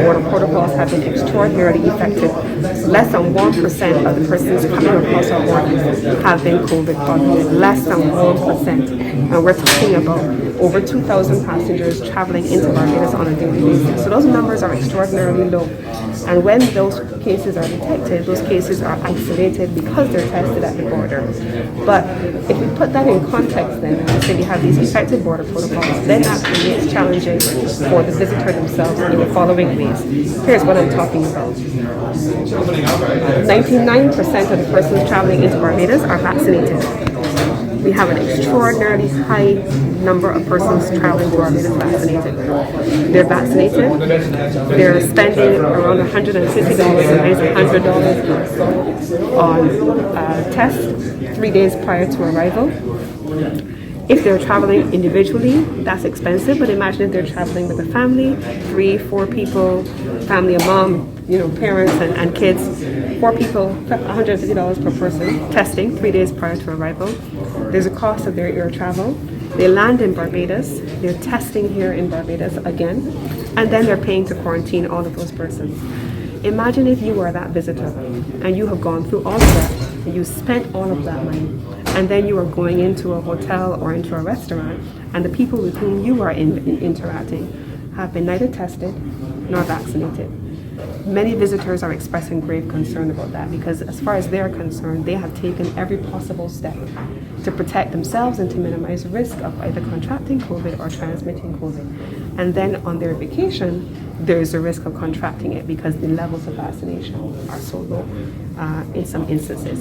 border protocols have been extraordinarily effective. Less than 1% of the persons coming across our borders have been COVID positive. Less than 1%. And we're talking about over 2,000 passengers traveling into Barbados on a daily basis. So those numbers are extraordinarily low. And when those cases are detected, those cases are isolated because they're tested at the border. But if we put that in context then, and say we have these effective border protocols, then that makes challenging for the visitor themselves in the following ways. Here's what I'm talking about. 99% of the persons traveling into Barbados are vaccinated. We have an extraordinarily high number of persons traveling to Barbados vaccinated. They're vaccinated, they're spending around $150 and $100 on tests 3 days prior to arrival. If they're traveling individually, that's expensive, but imagine if they're traveling with a family, 3-4 people, family of mom, parents and kids, 4 people, $150 per person, testing 3 days prior to arrival. There's a cost of their air travel. They land in Barbados, they're testing here in Barbados again, and then they're paying to quarantine all of those persons. Imagine if you were that visitor and you have gone through all of that, and you spent all of that money, and then you are going into a hotel or into a restaurant, and the people with whom you are interacting have been neither tested nor vaccinated. Many visitors are expressing grave concern about that because as far as they're concerned, they have taken every possible step to protect themselves and to minimize risk of either contracting COVID or transmitting COVID. And then on their vacation, there is a risk of contracting it because the levels of vaccination are so low in some instances.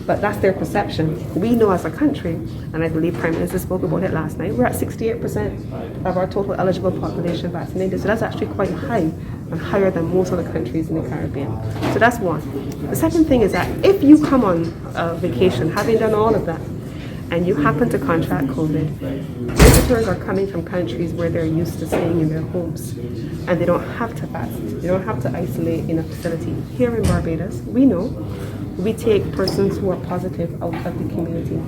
But that's their perception. We know as a country, and I believe Prime Minister spoke about it last night, we're at 68% of our total eligible population vaccinated. So that's actually quite high and higher than most of the countries in the Caribbean. So that's one. The second thing is that if you come on vacation, having done all of that, and you happen to contract COVID, visitors are coming from countries where they're used to staying in their homes, and they don't have to fast. They don't have to isolate in a facility. Here in Barbados, we know we take persons who are positive out of the community,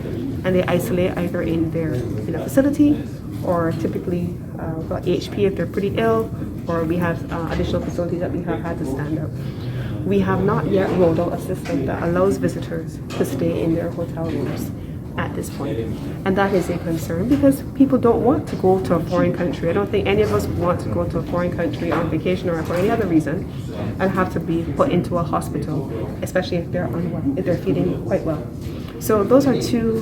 and they isolate either in a facility or typically HP if they're pretty ill, or we have additional facilities that we have had to stand up. We have not yet rolled out a system that allows visitors to stay in their hotel rooms at this point. And that is a concern because people don't want to go to a foreign country. I don't think any of us want to go to a foreign country on vacation or for any other reason and have to be put into a hospital, especially if they're unwell, if they're feeling quite well. So those are two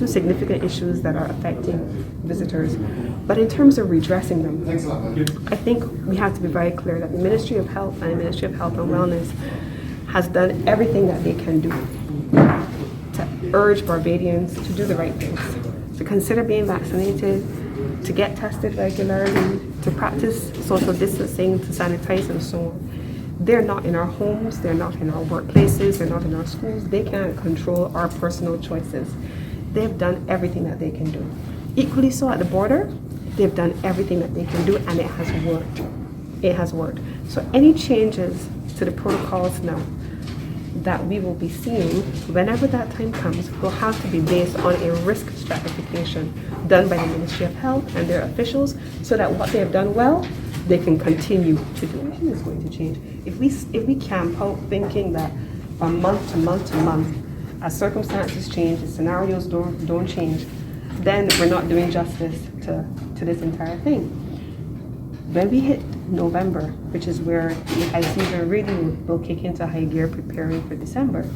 significant issues that are affecting visitors. But in terms of redressing them, I think we have to be very clear that the Ministry of Health and the Ministry of Health and Wellness has done everything that they can do to urge Barbadians to do the right things, to consider being vaccinated, to get tested regularly, to practice social distancing, to sanitize and so on. They're not in our homes, they're not in our workplaces, they're not in our schools. They can't control our personal choices. They've done everything that they can do. Equally so at the border, they've done everything that they can do and it has worked. It has worked. So any changes to the protocols now that we will be seeing, whenever that time comes, will have to be based on a risk stratification done by the Ministry of Health and their officials so that what they have done well, they can continue to do. It is going to change. If we camp out thinking that from month to month to month, as circumstances change, as scenarios don't change, then we're not doing justice to this entire thing. When we hit November, which is where the high season really will kick into high gear preparing for December,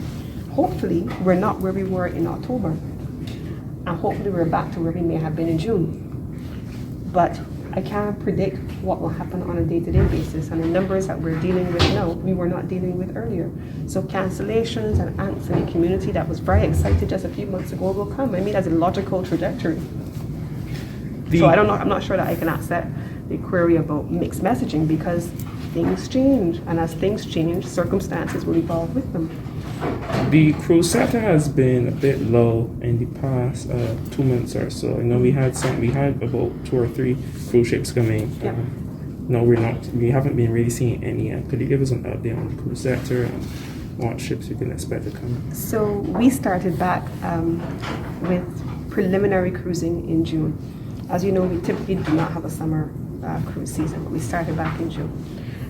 hopefully we're not where we were in October. And hopefully we're back to where we may have been in June. But I can't predict what will happen on a day-to-day basis, and the numbers that we're dealing with now, we were not dealing with earlier. So cancellations and angst in the community that was very excited just a few months ago will come. I mean, as a logical trajectory. So I don't know, I'm not sure that I can accept the query about mixed messaging because things change, and as things change, circumstances will evolve with them. The cruise sector has been a bit low in the past 2 months or so. We had about 2 or 3 cruise ships coming. Yeah. No, we haven't been really seeing any yet. Could you give us an update on the cruise sector and what ships we can expect to come? So we started back with preliminary cruising in June. As you know, we typically do not have a summer cruise season, but we started back in June.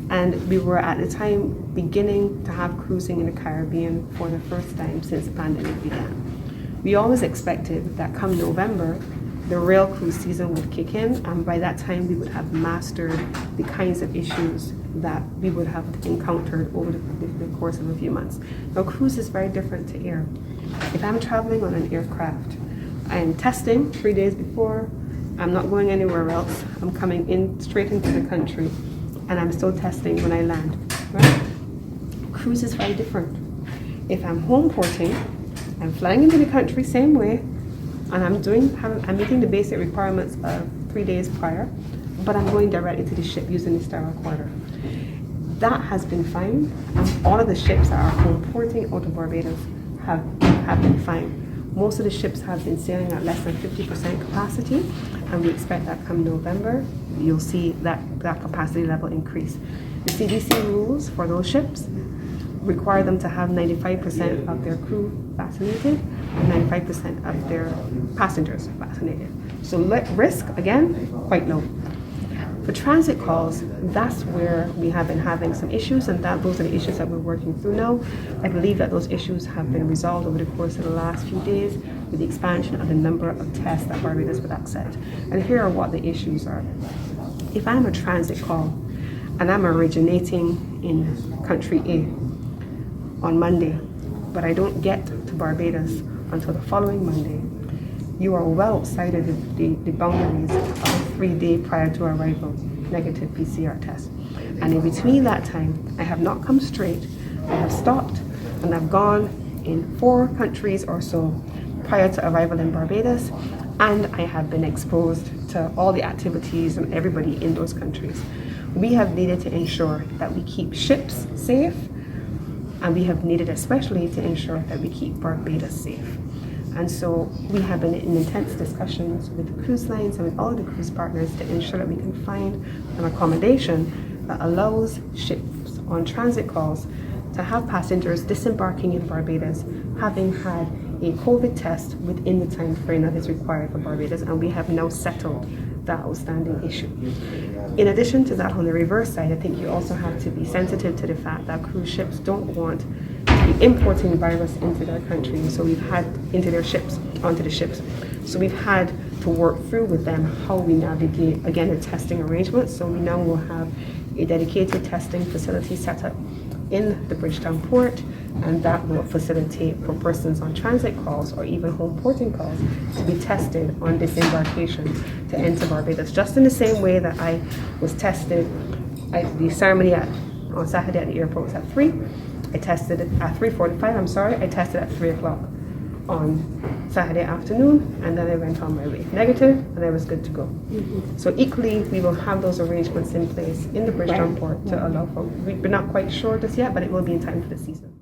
And we were at the time beginning to have cruising in the Caribbean for the first time since the pandemic began. We always expected that come November, the real cruise season would kick in, and by that time we would have mastered the kinds of issues that we would have encountered over the course of a few months. Now, cruise is very different to air. If I'm traveling on an aircraft, I am testing 3 days before, I'm not going anywhere else, I'm coming in straight into the country, and I'm still testing when I land, right? Cruise is very different. If I'm home porting, I'm flying into the country same way, and I'm meeting the basic requirements of 3 days prior, but I'm going directly to the ship using the sterile quarter. That has been fine. All of the ships that are home porting out of Barbados have been fine. Most of the ships have been sailing at less than 50% capacity, and we expect that come November, you'll see that capacity level increase. The CDC rules for those ships require them to have 95% of their crew vaccinated and 95% of their passengers vaccinated. So risk, again, quite low. For transit calls, that's where we have been having some issues, and those are the issues that we're working through now. I believe that those issues have been resolved over the course of the last few days with the expansion of the number of tests that Barbados would accept. And here are what the issues are. If I'm a transit call and I'm originating in country A on Monday, but I don't get to Barbados until the following Monday, you are well outside of the boundaries of a 3-day prior to arrival negative PCR test. And in between that time, I have not come straight, I have stopped, and I've gone in 4 countries or so prior to arrival in Barbados, and I have been exposed to all the activities and everybody in those countries. We have needed to ensure that we keep ships safe, and we have needed especially to ensure that we keep Barbados safe. And so we have been in intense discussions with the cruise lines and with all of the cruise partners to ensure that we can find an accommodation that allows ships on transit calls to have passengers disembarking in Barbados having had a COVID test within the time frame that is required for Barbados, and we have now settled that outstanding issue. In addition to that, on the reverse side, I think you also have to be sensitive to the fact that cruise ships don't want to be importing virus into their country, so we've had onto the ships. So we've had to work through with them how we navigate, again, the testing arrangements. So we now will have a dedicated testing facility set up in the Bridgetown port, and that will facilitate for persons on transit calls or even home porting calls to be tested on disembarkation to enter Barbados, just in the same way that I was tested. The ceremony on Saturday at the airport was at 3. I tested at 3:45. I tested at 3 o'clock on Saturday afternoon, and then I went on my way negative, and I was good to go. Mm-hmm. So equally, we will have those arrangements in place in the Bridgetown port to allow for. We're not quite sure just yet, but it will be in time for the season.